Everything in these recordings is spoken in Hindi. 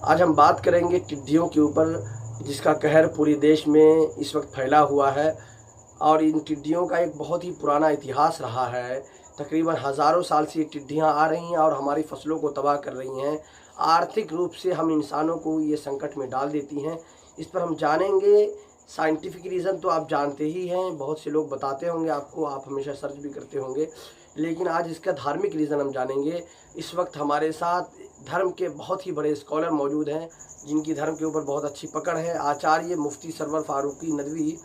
आज हम बात करेंगे टिड्डियों के ऊपर, जिसका कहर पूरे देश में इस वक्त फैला हुआ है। और इन टिड्डियों का एक बहुत ही पुराना इतिहास रहा है। तकरीबन हज़ारों साल से ये टिड्डियाँ आ रही हैं और हमारी फसलों को तबाह कर रही हैं। आर्थिक रूप से हम इंसानों को ये संकट में डाल देती हैं। इस पर हम जानेंगे। साइंटिफिक रीज़न तो आप जानते ही हैं, बहुत से लोग बताते होंगे आपको, आप हमेशा सर्च भी करते होंगे। लेकिन आज इसका धार्मिक रीज़न हम जानेंगे। इस वक्त हमारे साथ धर्म के बहुत ही बड़े स्कॉलर मौजूद हैं, जिनकी धर्म के ऊपर बहुत अच्छी पकड़ है। आचार्य मुफ्ती सरवर फारूकी नदवी,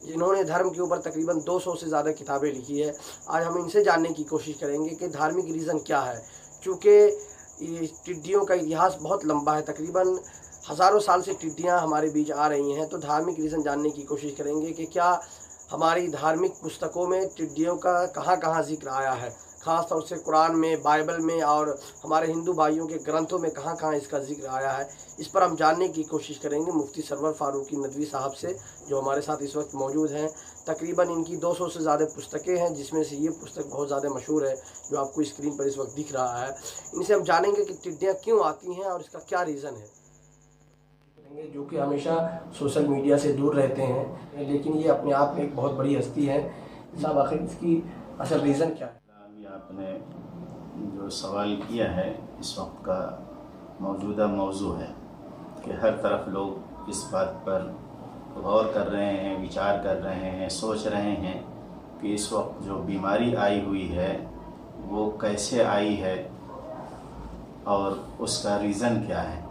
जिन्होंने धर्म के ऊपर तकरीबन 200 से ज़्यादा किताबें लिखी है। आज हम इनसे जानने की कोशिश करेंगे कि धार्मिक रीज़न क्या है। चूँकि ये टिड्डियों का इतिहास बहुत लंबा है, तकरीबन हज़ारों साल से टिड्डियाँ हमारे बीच आ रही हैं। तो धार्मिक रीज़न जानने की कोशिश करेंगे कि क्या हमारी धार्मिक पुस्तकों में टिड्डियों का कहाँ कहाँ जिक्र आया है, ख़ास तौर से कुरान में, बाइबल में और हमारे हिंदू भाइयों के ग्रंथों में कहाँ कहाँ इसका जिक्र आया है। इस पर हम जानने की कोशिश करेंगे मुफ्ती सरवर फारूकी नदवी साहब से, जो हमारे साथ इस वक्त मौजूद हैं। तकरीबन इनकी 200 से ज़्यादा पुस्तकें हैं, जिसमें से ये पुस्तक बहुत ज़्यादा मशहूर है, जो आपको स्क्रीन पर इस वक्त दिख रहा है। इनसे हम जानेंगे कि टिड्डियाँ क्यों आती हैं और इसका क्या रीज़न है। जो कि हमेशा सोशल मीडिया से दूर रहते हैं, लेकिन ये अपने आप में एक बहुत बड़ी हस्ती है। साहब, आखिर इसकी असल रीज़न क्या है? अभी आपने जो सवाल किया है, इस वक्त का मौजूदा मौजू है कि हर तरफ लोग इस बात पर गौर कर रहे हैं, विचार कर रहे हैं, सोच रहे हैं कि इस वक्त जो बीमारी आई हुई है वो कैसे आई है और उसका रीज़न क्या है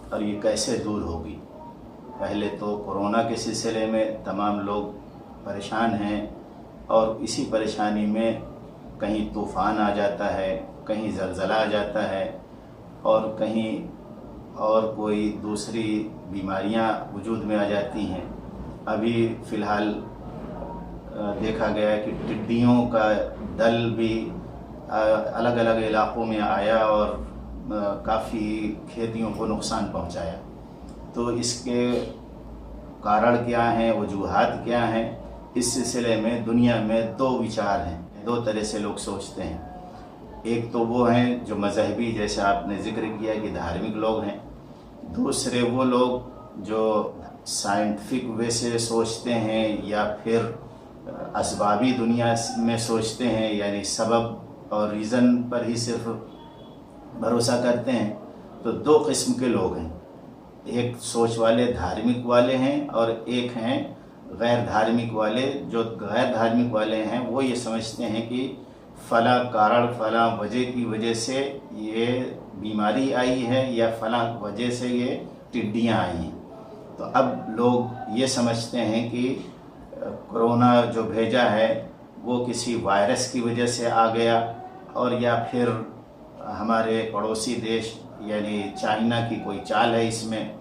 और ये कैसे दूर होगी। पहले तो कोरोना के सिलसिले में तमाम लोग परेशान हैं और इसी परेशानी में कहीं तूफ़ान आ जाता है, कहीं ज़लज़ला आ जाता है और कहीं और कोई दूसरी बीमारियां वजूद में आ जाती हैं। अभी फ़िलहाल देखा गया कि टिड्डियों का दल भी अलग अलग इलाक़ों में आया और काफ़ी खेतियों को नुकसान पहुंचाया। तो इसके कारण क्या हैं, वजूहात क्या हैं, इस सिलसिले में दुनिया में दो विचार हैं, दो तरह से लोग सोचते हैं। एक तो वो हैं जो मजहबी, जैसे आपने ज़िक्र किया कि धार्मिक लोग हैं। दूसरे वो लोग जो साइंटिफिक वे से सोचते हैं या फिर असबाबी दुनिया में सोचते हैं, यानी सबब और रीज़न पर ही सिर्फ भरोसा करते हैं। तो दो किस्म के लोग हैं, एक सोच वाले धार्मिक वाले हैं और एक हैं गैर धार्मिक वाले। जो गैर धार्मिक वाले हैं वो ये समझते हैं कि फ़ला कारण फ़ला वजह की वजह से ये बीमारी आई है या फ़ला वजह से ये टिड्डियाँ आई हैं। तो अब लोग ये समझते हैं कि कोरोना जो भेजा है वो किसी वायरस की वजह से आ गया, और या फिर हमारे पड़ोसी देश यानी चाइना की कोई चाल है इसमें।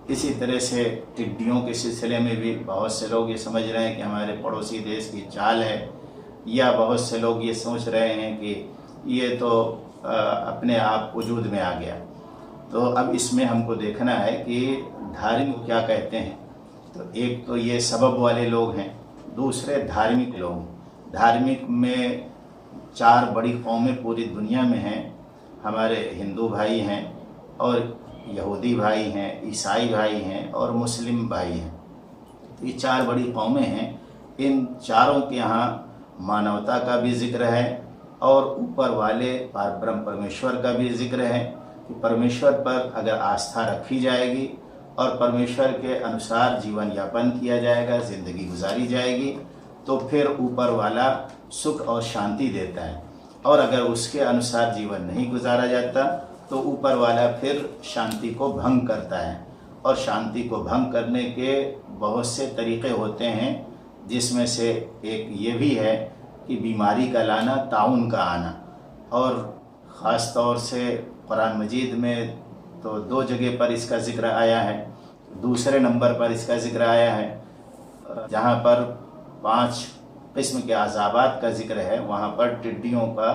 इसी तरह से टिड्डियों के सिलसिले में भी बहुत से लोग ये समझ रहे हैं कि हमारे पड़ोसी देश की चाल है, या बहुत से लोग ये सोच रहे हैं कि ये तो अपने आप वजूद में आ गया। तो अब इसमें हमको देखना है कि धार्मिक क्या कहते हैं। तो एक तो ये सबब वाले लोग हैं, दूसरे धार्मिक लोग। धार्मिक में चार बड़ी कौमें पूरी दुनिया में हैं। हमारे हिंदू भाई हैं और यहूदी भाई हैं, ईसाई भाई हैं और मुस्लिम भाई हैं। तो ये चार बड़ी कौमें हैं। इन चारों के यहाँ मानवता का भी जिक्र है और ऊपर वाले परब्रह्म परमेश्वर का भी जिक्र है कि परमेश्वर पर अगर आस्था रखी जाएगी और परमेश्वर के अनुसार जीवन यापन किया जाएगा, ज़िंदगी गुजारी जाएगी, तो फिर ऊपर वाला सुख और शांति देता है। और अगर उसके अनुसार जीवन नहीं गुजारा जाता तो ऊपर वाला फिर शांति को भंग करता है। और शांति को भंग करने के बहुत से तरीक़े होते हैं, जिसमें से एक ये भी है कि बीमारी का लाना, ताउन का आना। और ख़ास तौर से कुरान मजीद में तो दो जगह पर इसका ज़िक्र आया है। दूसरे नंबर पर इसका ज़िक्र आया है जहाँ पर 5 किस्म के अज़ाबात का ज़िक्र है, वहाँ पर टिड्डियों का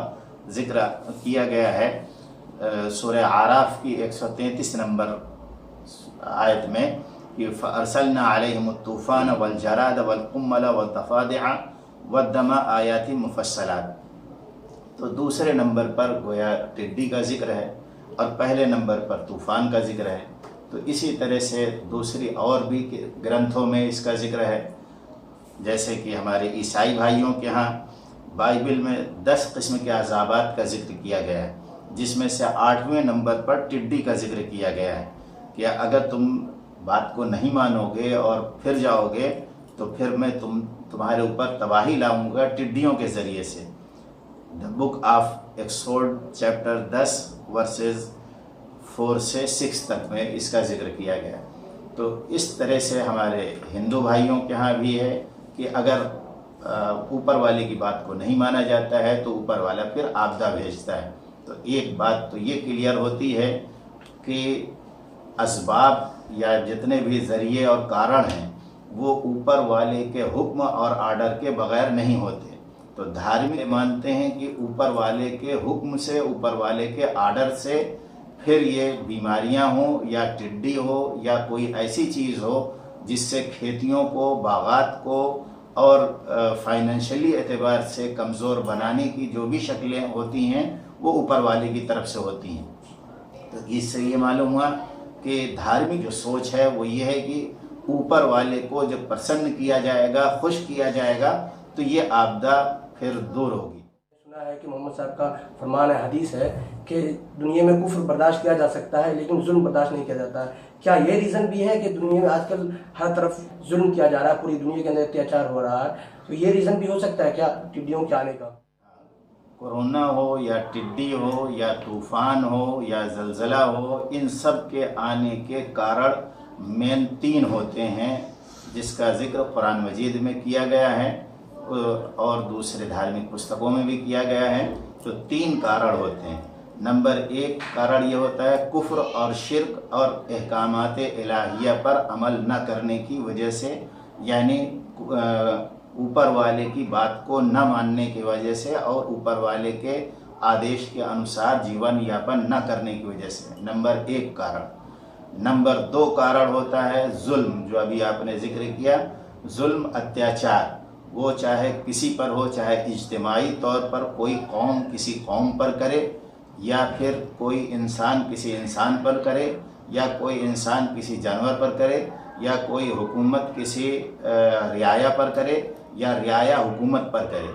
ज़िक्र किया गया है। सूरह आराफ की 133 नंबर आयत में कि फ़अरसलना अलैहिमुत तूफ़ान वल जराद वल कुम्मल वल तफ़ादिअ वद्दम आयाति मुफ़स्सलात। तो दूसरे नंबर पर गोया टिड्डी का ज़िक्र है और पहले नंबर पर तूफ़ान का ज़िक्र है। तो इसी तरह से दूसरी और भी ग्रंथों में इसका जिक्र है। जैसे कि हमारे ईसाई भाइयों के यहाँ बाइबल में 10 किस्म के अज़ाबात का जिक्र किया गया है, जिसमें से 8वें नंबर पर टिड्डी का जिक्र किया गया है कि अगर तुम बात को नहीं मानोगे और फिर जाओगे तो फिर मैं तुम्हारे ऊपर तबाही लाऊंगा टिड्डियों के ज़रिए से। The book of Exodus chapter 10 verses 4 से 6 तक में इसका जिक्र किया गया। तो इस तरह से हमारे हिंदू भाइयों के यहाँ भी है कि अगर ऊपर वाले की बात को नहीं माना जाता है तो ऊपर वाला फिर आपदा भेजता है। तो एक बात तो ये क्लियर होती है कि असबाब या जितने भी ज़रिए और कारण हैं वो ऊपर वाले के हुक्म और आर्डर के बग़ैर नहीं होते। तो धार्मिक मानते हैं कि ऊपर वाले के हुक्म से, ऊपर वाले के आर्डर से फिर ये बीमारियां हो या टिड्डी हो या कोई ऐसी चीज़ हो जिससे खेतियों को, बागात को और फाइनेंशियली एतबार से कमज़ोर बनाने की जो भी शक्लें होती हैं वो ऊपर वाले की तरफ से होती हैं। तो इससे ये मालूम हुआ कि धार्मिक जो सोच है वो ये है कि ऊपर वाले को जब प्रसन्न किया जाएगा, खुश किया जाएगा तो ये आपदा फिर दूर होगी। सुना है कि मोहम्मद साहब का फरमान है, हदीस है कि दुनिया में कुफ्र बर्दाश्त किया जा सकता है लेकिन जुल्म बर्दाश्त नहीं किया जाता है। क्या ये रीज़न भी है कि दुनिया में आजकल हर तरफ जुल्म किया जा रहा है, पूरी दुनिया के अंदर अत्याचार हो रहा है, तो ये रीज़न भी हो सकता है क्या टिड्डियों के आने का? कोरोना हो या टिड्डी हो या तूफ़ान हो या ज़लज़ला हो, इन सब के आने के कारण मेन 3 होते हैं जिसका जिक्र कुरान मजीद में किया गया है और दूसरे धार्मिक पुस्तकों में भी किया गया है। तो 3 कारण होते हैं। नंबर 1 कारण ये होता है कुफ्र और शिर्क और अहकामात इलाहिया पर अमल न करने की वजह से, यानी ऊपर वाले की बात को न मानने की वजह से और ऊपर वाले के आदेश के अनुसार जीवन यापन न करने की वजह से। नंबर 1 कारण। नंबर 2 कारण होता है जुल्म, जो अभी आपने जिक्र किया, जुल्म, अत्याचार, वो चाहे किसी पर हो, चाहे इज्तिमाई तौर पर कोई कौम किसी कौम पर करे या फिर कोई इंसान किसी इंसान पर करे या कोई इंसान किसी जानवर पर करे या कोई हुकूमत किसी रियाया पर करे या रियाया हुकूमत पर करे।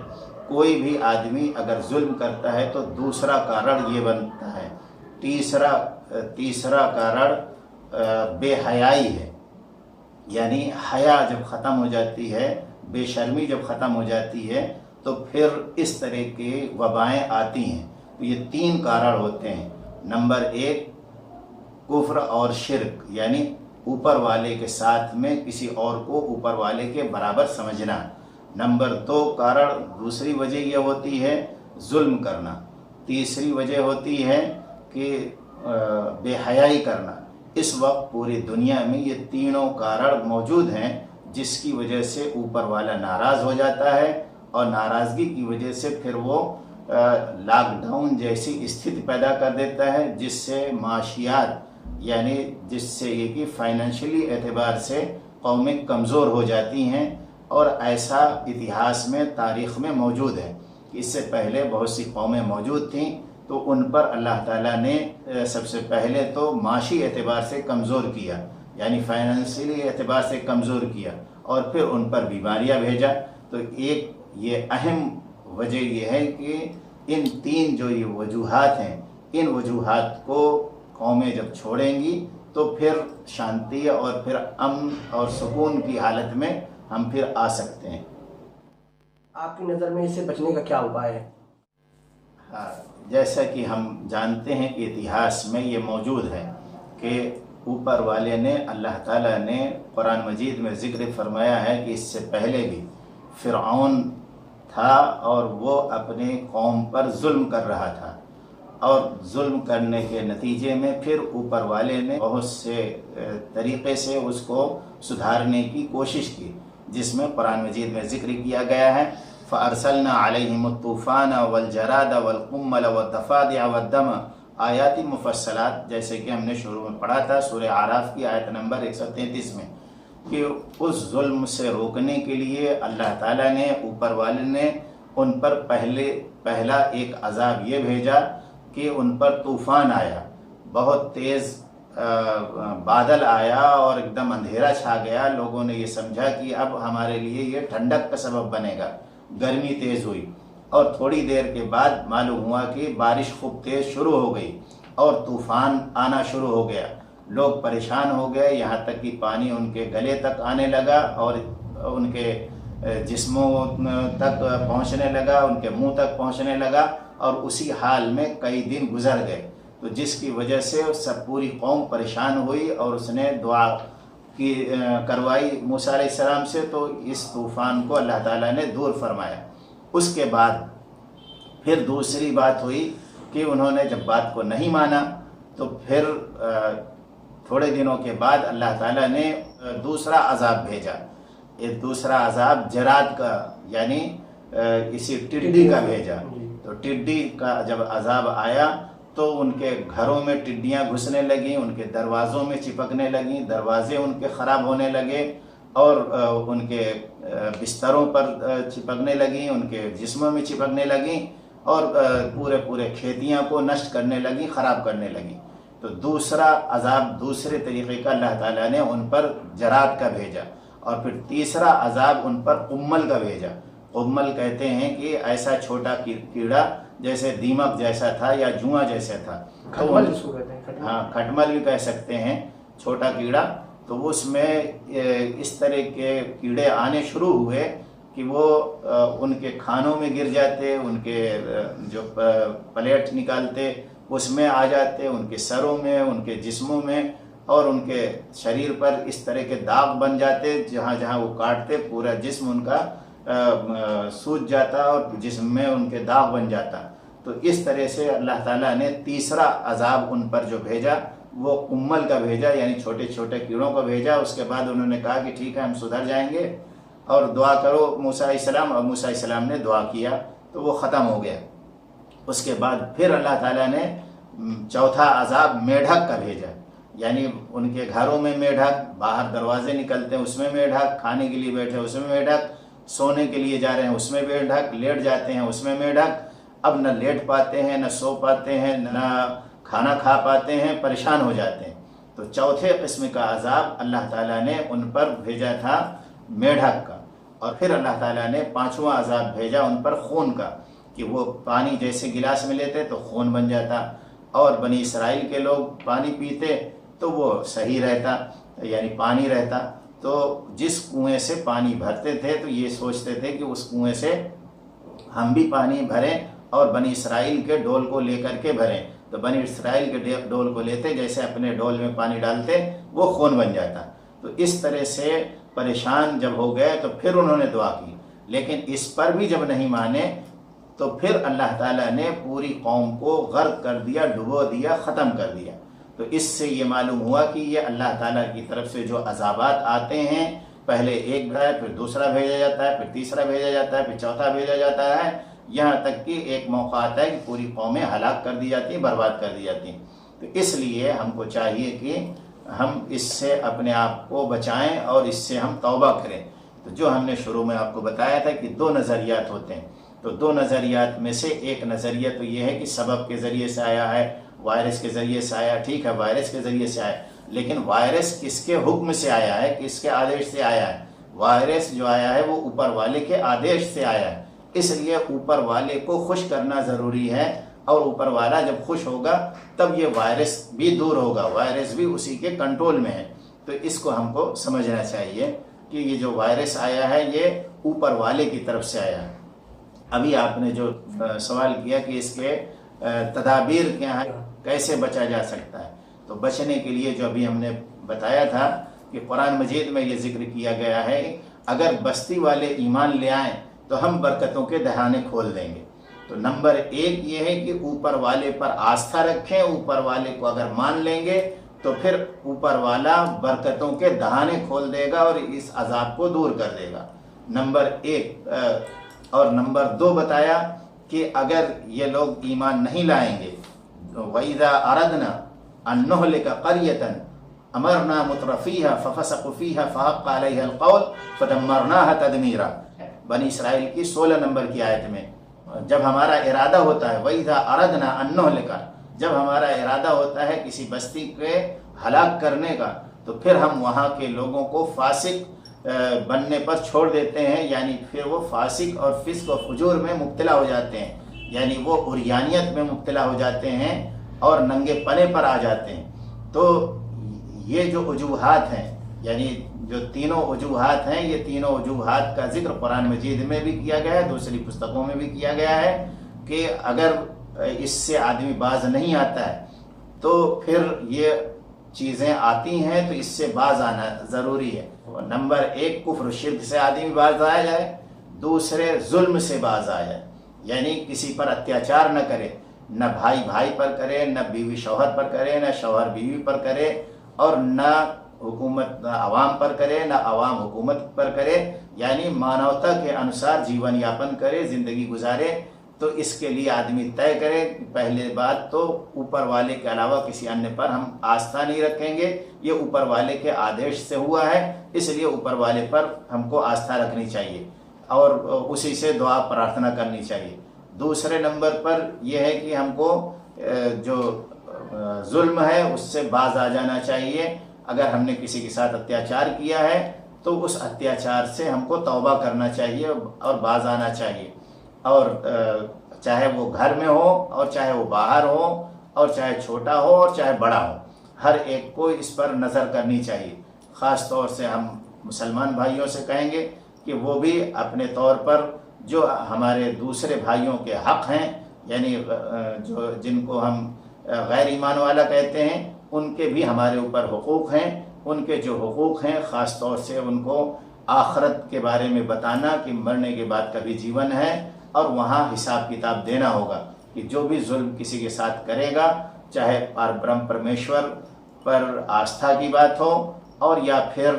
कोई भी आदमी अगर जुल्म करता है तो दूसरा कारण ये बनता है। तीसरा कारण बेहयाई है, यानी हया जब ख़त्म हो जाती है, बेशर्मी जब ख़त्म हो जाती है तो फिर इस तरह की वबाएँ आती हैं। तो ये 3 कारण होते हैं। नंबर 1 कुफ्र और शिर्क, यानी ऊपर वाले के साथ में किसी और को ऊपर वाले के बराबर समझना। नंबर 2 कारण, दूसरी वजह यह होती है जुल्म करना। तीसरी वजह होती है कि बेहयाई करना। इस वक्त पूरी दुनिया में ये तीनों कारण मौजूद हैं जिसकी वजह से ऊपर वाला नाराज़ हो जाता है और नाराज़गी की वजह से फिर वो लॉकडाउन जैसी स्थिति पैदा कर देता है जिससे माशियात, यानी जिससे ये कि फाइनेंशियली एतबार से कौमें कमज़ोर हो जाती हैं। और ऐसा इतिहास में, तारीख़ में मौजूद है। इससे पहले बहुत सी कौमें मौजूद थीं तो उन पर अल्लाह ताला ने सबसे पहले तो माशी एतबार से कमज़ोर किया, यानी फाइनेंशियली एतबार से कमज़ोर किया और फिर उन पर बीमारियां भेजा। तो एक ये अहम वजह यह है कि इन 3 जो ये वजूहात हैं, इन वजूहात को कौमें जब छोड़ेंगी तो फिर शांति और फिर अमन और सुकून की हालत में हम फिर आ सकते हैं। आपकी नज़र में इससे बचने का क्या उपाय है? हाँ, जैसा कि हम जानते हैं कि इतिहास में ये मौजूद है कि ऊपर वाले ने, अल्लाह ताला ने कुरान मजीद में ज़िक्र फरमाया है कि इससे पहले भी फ़िरऔन था और वो अपने कौम पर जुल्म कर रहा था और जुल्म करने के नतीजे में फिर ऊपर वाले ने बहुत से तरीक़े से उसको सुधारने की कोशिश की, जिसमें कुरान मजीद में ज़िक्र किया गया है फ़अरसलना अलैहिमुत्तूफ़ान वलजराद वलकुम्मल वद्दफ़ादिअ वद्दम आयाति मुफ़स्सलात, जैसे कि हमने शुरू में पढ़ा था सूरह आराफ की आयत नंबर 133 में, कि उस जुल्म से रोकने के लिए अल्लाह ताला ने, ऊपर वाले ने उन पर पहला एक अज़ाब ये भेजा कि उन पर तूफ़ान आया, बहुत तेज़ बादल आया और एकदम अंधेरा छा गया, लोगों ने ये समझा कि अब हमारे लिए ये ठंडक का सबब बनेगा। गर्मी तेज़ हुई और थोड़ी देर के बाद मालूम हुआ कि बारिश खूब तेज़ शुरू हो गई और तूफ़ान आना शुरू हो गया। लोग परेशान हो गए, यहाँ तक कि पानी उनके गले तक आने लगा और उनके जिस्मों तक पहुँचने लगा, उनके मुंह तक पहुँचने लगा और उसी हाल में कई दिन गुजर गए। तो जिसकी वजह से सब पूरी कौम परेशान हुई और उसने दुआ की करवाई मूसा अलैहिस्सलाम से, तो इस तूफ़ान को अल्लाह ताला ने दूर फरमाया। उसके बाद फिर दूसरी बात हुई कि उन्होंने जब बात को नहीं माना तो फिर थोड़े दिनों के बाद अल्लाह ताला ने दूसरा अजाब भेजा। ये दूसरा अजाब जराद का यानी इसी टिड्डी का भेजा। तो टिड्डी का जब अजाब आया तो उनके घरों में टिड्डियाँ घुसने लगीं, उनके दरवाज़ों में चिपकने लगीं, दरवाजे उनके ख़राब होने लगे और उनके बिस्तरों पर चिपकने लगीं, उनके जिस्मों में चिपकने लगीं और पूरे खेतियाँ को नष्ट करने लगीं, ख़राब करने लगीं। तो दूसरा अजाब दूसरे तरीक़े का अल्लाह ताला ने उन पर जराद का भेजा। और फिर तीसरा अजाब उन पर कुम्मल का भेजा। कुम्मल कहते हैं कि ऐसा छोटा कीड़ा जैसे दीमक जैसा था या जुआ जैसा था, खटमल जिसको कहते हैं। हाँ, खटमल भी कह सकते हैं, छोटा कीड़ा। तो उसमें इस तरह के कीड़े आने शुरू हुए कि वो उनके खानों में गिर जाते, उनके जो प्लेट निकालते उसमें आ जाते, उनके सरों में, उनके जिस्मों में और उनके शरीर पर इस तरह के दाग बन जाते। जहाँ जहाँ वो काटते पूरा जिस्म उनका सूज जाता और जिस्म में उनके दाग बन जाता। तो इस तरह से अल्लाह ताला ने तीसरा अजाब उन पर जो भेजा वो कुम्मल का भेजा, यानी छोटे छोटे कीड़ों का भेजा। उसके बाद उन्होंने कहा कि ठीक है, हम सुधर जाएंगे और दुआ करो मूसा अलैहिस्सलाम। और मूसा अलैहिस्सलाम ने दुआ किया तो वो ख़त्म हो गया। उसके बाद फिर अल्लाह ताला ने चौथा अजाब मेढक का भेजा, यानी उनके घरों में मेढक, बाहर दरवाजे निकलते हैं उसमें मेढक, खाने के लिए बैठे उसमें मेढक, सोने के लिए जा रहे हैं उसमें मेढक, लेट जाते हैं उसमें मेढक। अब न लेट पाते हैं, न सो पाते हैं, न खाना खा पाते हैं, परेशान हो जाते हैं। तो चौथे किस्म का अजाब अल्लाह ताला ने उन पर भेजा था मेढक का। और फिर अल्लाह ताला ने पांचवा अजाब भेजा उन पर खून का, कि वो पानी जैसे गिलास में लेते तो खून बन जाता और बनी इसराइल के लोग पानी पीते तो वो सही रहता, यानी पानी रहता। तो जिस कुएं से पानी भरते थे तो ये सोचते थे कि उस कुएं से हम भी पानी भरें और बनी इसराइल के डोल को लेकर के भरें। तो बनी इसराइल के डोल को लेते, जैसे अपने डोल में पानी डालते वो खून बन जाता। तो इस तरह से परेशान जब हो गए तो फिर उन्होंने दुआ की, लेकिन इस पर भी जब नहीं माने तो फिर अल्लाह ताला ने पूरी कौम को गर्क कर दिया, डुबो दिया, ख़त्म कर दिया। तो इससे ये मालूम हुआ कि ये अल्लाह ताला की तरफ से जो अज़ाबात आते हैं, पहले एक भेजा, फिर दूसरा भेजा जाता है, फिर तीसरा भेजा जाता है, फिर चौथा भेजा जाता है, यहाँ तक कि एक मौका आता है कि पूरी कौमें हलाक कर दी जाती हैं, बर्बाद कर दी जाती हैं। तो इसलिए हमको चाहिए कि हम इससे अपने आप को बचाएं और इससे हम तौबा करें। तो जो हमने शुरू में आपको बताया था कि दो नज़रियात होते हैं, तो दो नज़रियात में से एक नज़रिया तो ये है कि सबब के ज़रिए से आया है, वायरस के ज़रिए से आया, ठीक है, वायरस के ज़रिए से आया, लेकिन वायरस किसके हुक्म से आया है, किसके आदेश से आया है? वायरस जो आया है वो ऊपर वाले के आदेश से आया है। इसलिए ऊपर वाले को खुश करना ज़रूरी है और ऊपर वाला जब खुश होगा तब ये वायरस भी दूर होगा, वायरस भी उसी के कंट्रोल में है। तो इसको हमको समझना चाहिए कि ये जो वायरस आया है ये ऊपर वाले की तरफ से आया है। अभी आपने जो सवाल किया कि इसके तदाबीर क्या है, कैसे बचा जा सकता है, तो बचने के लिए जो अभी हमने बताया था कि कुरान मजीद में ये जिक्र किया गया है, अगर बस्ती वाले ईमान ले आएँ तो हम बरकतों के दहाने खोल देंगे। तो नंबर एक ये है कि ऊपर वाले पर आस्था रखें, ऊपर वाले को अगर मान लेंगे तो फिर ऊपर वाला बरकतों के दहाने खोल देगा और इस अजाब को दूर कर देगा। नंबर एक। और नंबर दो बताया कि अगर ये लोग ईमान नहीं लाएंगे, वइज़ा अरदना अन नुहलिका क़रियतन अमरना मुत्रफ़ीहा फ़फ़सक़ू फ़ीहा फ़हक़्क़ अलैहा अल-क़ौल फ़दम्मरनाहा तदमीरा। बनी इसराइल की 16 नंबर की आयत में जब हमारा इरादा होता है, वइज़ा अरदना अन नुहलिका, जब हमारा इरादा होता है किसी बस्ती के हलाक करने का, तो फिर हम वहाँ के लोगों को फासिक बनने पर छोड़ देते हैं, यानी फिर वो फासिक और फिस्क और फुजूर में मुब्तला हो जाते हैं, यानी वो उर्यानियत में मुब्तला हो जाते हैं और नंगे पने पर आ जाते हैं। तो ये जो वजूहात हैं, यानी जो तीनों वजूहात हैं, ये तीनों वजूहात का जिक्र कुरान मजीद में भी किया गया है, दूसरी पुस्तकों में भी किया गया है कि अगर इससे आदमी बाज नहीं आता है तो फिर ये चीज़ें आती हैं, तो इससे बाज आना ज़रूरी है। नंबर 1 कुफ्र शिर्क से आदमी बाज आया जाए, दूसरे जुल्म से बाज आ जाए, यानी किसी पर अत्याचार न करे, न भाई भाई पर करे, न बीवी शौहर पर करे, न शौहर बीवी पर करे, और न हुकूमत आवाम पर करे, न आवाम हुकूमत पर करे, यानी मानवता के अनुसार जीवन यापन करे, ज़िंदगी गुजारे। तो इसके लिए आदमी तय करे, पहले बात तो ऊपर वाले के अलावा किसी अन्य पर हम आस्था नहीं रखेंगे, ये ऊपर वाले के आदेश से हुआ है, इसलिए ऊपर वाले पर हमको आस्था रखनी चाहिए और उसी से दुआ प्रार्थना करनी चाहिए। दूसरे नंबर पर यह है कि हमको जो जुल्म है उससे बाज आ जाना चाहिए। अगर हमने किसी के साथ अत्याचार किया है तो उस अत्याचार से हमको तौबा करना चाहिए और बाज आना चाहिए, और चाहे वो घर में हो और चाहे वो बाहर हो और चाहे छोटा हो और चाहे बड़ा हो, हर एक को इस पर नज़र करनी चाहिए। ख़ास तौर से हम मुसलमान भाइयों से कहेंगे कि वो भी अपने तौर पर जो हमारे दूसरे भाइयों के हक़ हैं, यानी जो जिनको हम गैर ईमान वाला कहते हैं, उनके भी हमारे ऊपर हुकूक़ हैं। उनके जो हुकूक़ हैं ख़ास तौर से उनको आखरत के बारे में बताना कि मरने के बाद कभी जीवन है और वहाँ हिसाब किताब देना होगा, कि जो भी जुल्म किसी के साथ करेगा, चाहे परब्रह्म परमेश्वर पर आस्था की बात हो और या फिर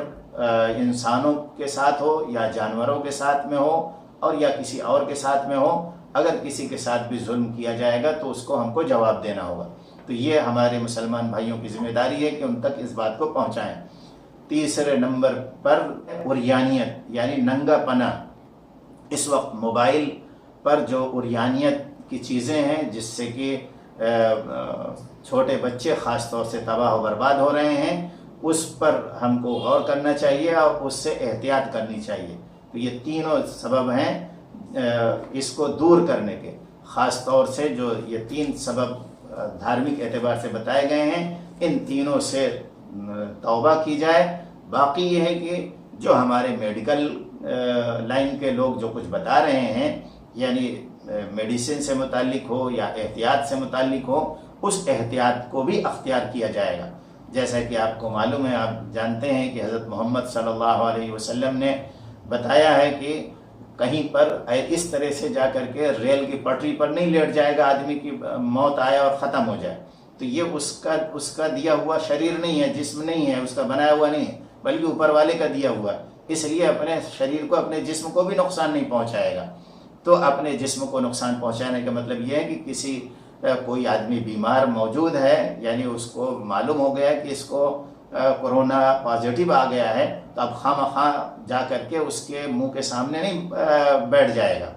इंसानों के साथ हो या जानवरों के साथ में हो और या किसी और के साथ में हो, अगर किसी के साथ भी जुल्म किया जाएगा तो उसको हमको जवाब देना होगा। तो ये हमारे मुसलमान भाइयों की जिम्मेदारी है कि उन तक इस बात को पहुँचाएँ। तीसरे नंबर पर उर्यानियत यानी नंगापना। इस वक्त मोबाइल पर जो उर्यानियत की चीज़ें हैं जिससे कि छोटे बच्चे ख़ास तौर से तबाह व बर्बाद हो रहे हैं, उस पर हमको गौर करना चाहिए और उससे एहतियात करनी चाहिए। तो ये तीनों सबब हैं इसको दूर करने के। ख़ास तौर से जो ये 3 सबब धार्मिक एतबार से बताए गए हैं, इन तीनों से तौबा की जाए। बाकी ये है कि जो हमारे मेडिकल लाइन के लोग जो कुछ बता रहे हैं, यानी मेडिसिन से मुतालिक हो या एहतियात से मुतालिक हो, उस एहतियात को भी अख्तियार किया जाएगा। जैसा कि आपको मालूम है, आप जानते हैं कि हज़रत मोहम्मद सल्लल्लाहु अलैहि वसल्लम ने बताया है कि कहीं पर इस तरह से जा कर के रेल की पटरी पर नहीं लेट जाएगा आदमी की मौत आए और ख़त्म हो जाए। तो ये उसका दिया हुआ शरीर नहीं है, जिस्म नहीं है, उसका बनाया हुआ नहीं है, बल्कि ऊपर वाले का दिया हुआ है। इसलिए अपने शरीर को, अपने जिस्म को भी नुकसान नहीं पहुंचाएगा। तो अपने जिस्म को नुकसान पहुंचाने का मतलब ये है कि किसी कोई आदमी बीमार मौजूद है, यानी उसको मालूम हो गया कि इसको कोरोना पॉजिटिव आ गया है, तो अब खामखा जा करके उसके मुंह के सामने नहीं बैठ जाएगा।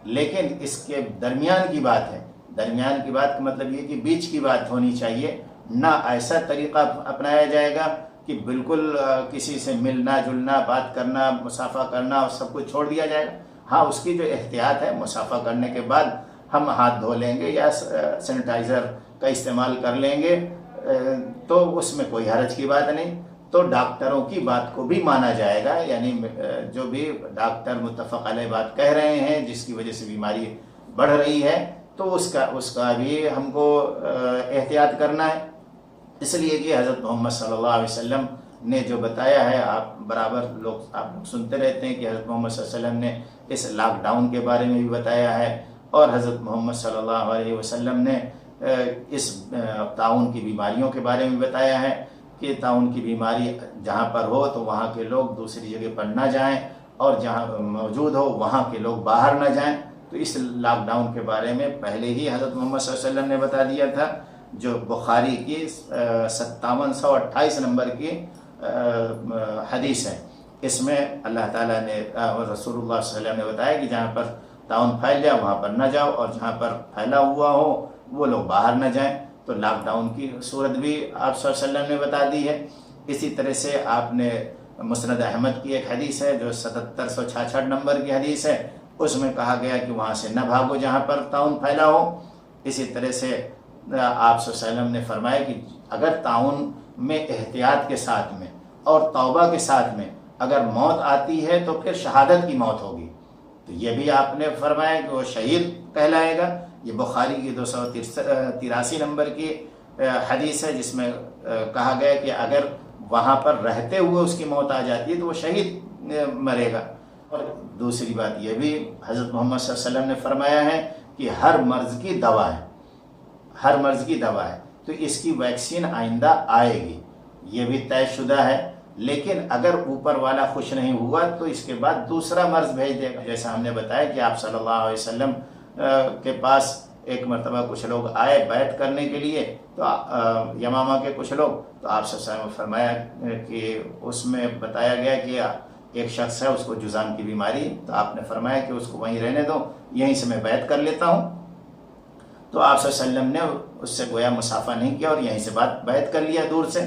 लेकिन इसके दरमियान की बात है। दरमियान की बात का मतलब ये कि बीच की बात होनी चाहिए। ना ऐसा तरीक़ा अपनाया जाएगा कि बिल्कुल किसी से मिलना जुलना, बात करना, मुसाफा करना और सब कुछ छोड़ दिया जाएगा। हाँ, उसकी जो एहतियात है, मुसाफा करने के बाद हम हाथ धो लेंगे या सैनिटाइज़र का इस्तेमाल कर लेंगे, तो उसमें कोई हर्ज की बात नहीं। तो डॉक्टरों की बात को भी माना जाएगा, यानी जो भी डॉक्टर मुत्तफ़क़ अलैह बात कह रहे हैं जिसकी वजह से बीमारी बढ़ रही है, तो उसका भी हमको एहतियात करना है। इसलिए कि हज़रत मोहम्मद सल्लल्लाहु अलैहि वसल्लम ने जो बताया है, आप लोग सुनते रहते हैं कि हज़रत मोहम्मद सल्लल्लाहु अलैहि वसल्लम ने इस लॉकडाउन के बारे में भी बताया है, और हज़रत मोहम्मद सल्लल्लाहु अलैहि वसल्लम ने इस ताउन की बीमारियों के बारे में बताया है कि ताउन की बीमारी जहाँ पर हो तो वहाँ के लोग दूसरी जगह पर ना जाएं, और जहाँ मौजूद हो वहाँ के लोग बाहर ना जाएं। तो इस लॉकडाउन के बारे में पहले ही हज़रत मोहम्मद सल्लल्लाहु अलैहि वसल्लम ने बता दिया था, जो बुखारी की 5728 नंबर की हदीस है। इसमें अल्लाह ताला ने और रसूलुल्लाह सल्लल्लाहु अलैहि वसल्लम ने बताया कि जहाँ पर ताउन फैल जाए वहाँ पर न जाओ, और जहाँ पर फैला हुआ हो वो लोग बाहर न जाएं। तो लॉकडाउन की सूरत भी आप सल्लल्लाहु अलैहि वसल्लम ने बता दी है। इसी तरह से आपने मुस्नद अहमद की एक हदीस है जो 7766 नंबर की हदीस है, उसमें कहा गया कि वहाँ से न भागो जहाँ पर ताउन फैला हो। इसी तरह से आप सल्लल्लाहु अलैहि वसल्लम ने फरमाया कि अगर ताउन में एहतियात के साथ में और तौबा के साथ में अगर मौत आती है तो फिर शहादत की मौत होगी। तो ये भी आपने फरमाया कि वो शहीद कहलाएगा। ये बुखारी की 283 नंबर की हदीस है जिसमें कहा गया कि अगर वहाँ पर रहते हुए उसकी मौत आ जाती है तो वो शहीद मरेगा। और दूसरी बात ये भी हज़रत मोहम्मद सल्लल्लाहु अलैहि वसल्लम ने फरमाया है कि हर मर्ज़ की दवा है, हर मर्ज़ की दवा है, तो इसकी वैक्सीन आइंदा आएगी, ये भी तयशुदा है। लेकिन अगर ऊपर वाला खुश नहीं हुआ तो इसके बाद दूसरा मर्ज़ भेज देगा। जैसा हमने बताया कि आप सल्लल्लाहु अलैहि वसल्लम के पास एक मरतबा कुछ लोग आए बैत करने के लिए, तो यमामा के कुछ लोग, तो आप सल्लल्लाहु अलैहि वसल्लम ने फरमाया कि उसमें बताया गया कि एक शख्स है उसको जुज़ाम की बीमारी, तो आपने फरमाया कि उसको वहीं रहने दो, यहीं से मैं बैत कर लेता हूँ। तो आप सल्लल्लाहु अलैहि वसल्लम ने उससे गोया मुसाफा नहीं किया और यहीं से बैत कर लिया दूर से।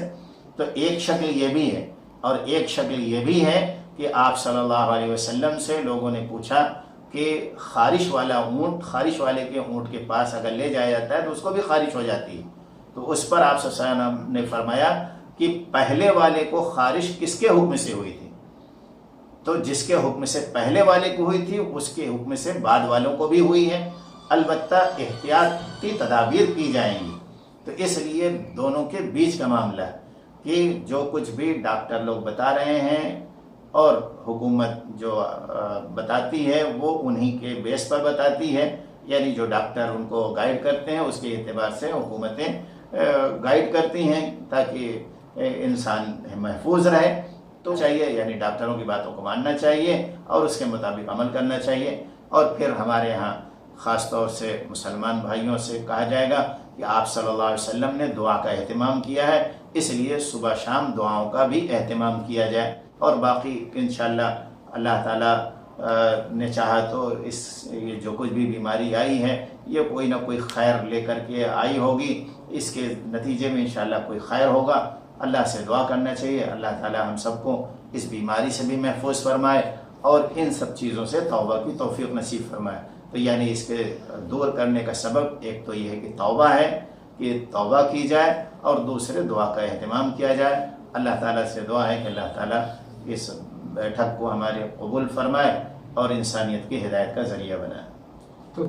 तो एक शक्ल ये भी है और एक शक्ल ये भी है कि आप सल्लल्लाहु अलैहि वसल्लम से लोगों ने पूछा कि खारिश वाला ऊँट, खारिश वाले के ऊँट के पास अगर ले जाया जाता है तो उसको भी खारिश हो जाती है। तो उस पर आप सल्लल्लाहु अलैहि वसल्लम ने फरमाया कि पहले वाले को खारिश किसके हुक्म से हुई थी? तो जिसके हुक्म से पहले वाले को हुई थी उसके हुक्म से बाद वालों को भी हुई है। अलबत्ता एहतियाती तदाबीर की जाएंगी। तो इसलिए दोनों के बीच का मामला है कि जो कुछ भी डॉक्टर लोग बता रहे हैं और हुकूमत जो बताती है वो उन्हीं के बेस पर बताती है, यानी जो डॉक्टर उनको गाइड करते हैं उसके एतबार से हुकूमतें गाइड करती हैं ताकि इंसान महफूज रहे। तो चाहिए यानी डॉक्टरों की बातों को मानना चाहिए और उसके मुताबिक अमल करना चाहिए। और फिर हमारे यहाँ ख़ास तौर से मुसलमान भाइयों से कहा जाएगा कि आप सल्लल्लाहु अलैहि वसल्लम ने दुआ का एहतिमाम किया है, इसलिए सुबह शाम दुआओं का भी एहतिमाम किया जाए। और बाकी इंशाअल्लाह अल्लाह ताला ने चाहा तो ये जो कुछ भी बीमारी आई है ये कोई ना कोई खैर लेकर के आई होगी, इसके नतीजे में इंशाअल्लाह कोई खैर होगा। अल्लाह से दुआ करना चाहिए अल्लाह ताला हम सबको इस बीमारी से भी महफूज फरमाए और इन सब चीज़ों से तौबा की तौफीक नसीब फरमाए। तो यानी इसके दूर करने का सबब एक तो ये है कि तौबा है कि तौबा की जाए और दूसरे दुआ का एहतिमाम किया जाए। अल्लाह ताला से दुआ है कि अल्लाह ताला इस बैठक को हमारे कबूल फरमाए और इंसानियत की हिदायत का ज़रिया बनाए। तो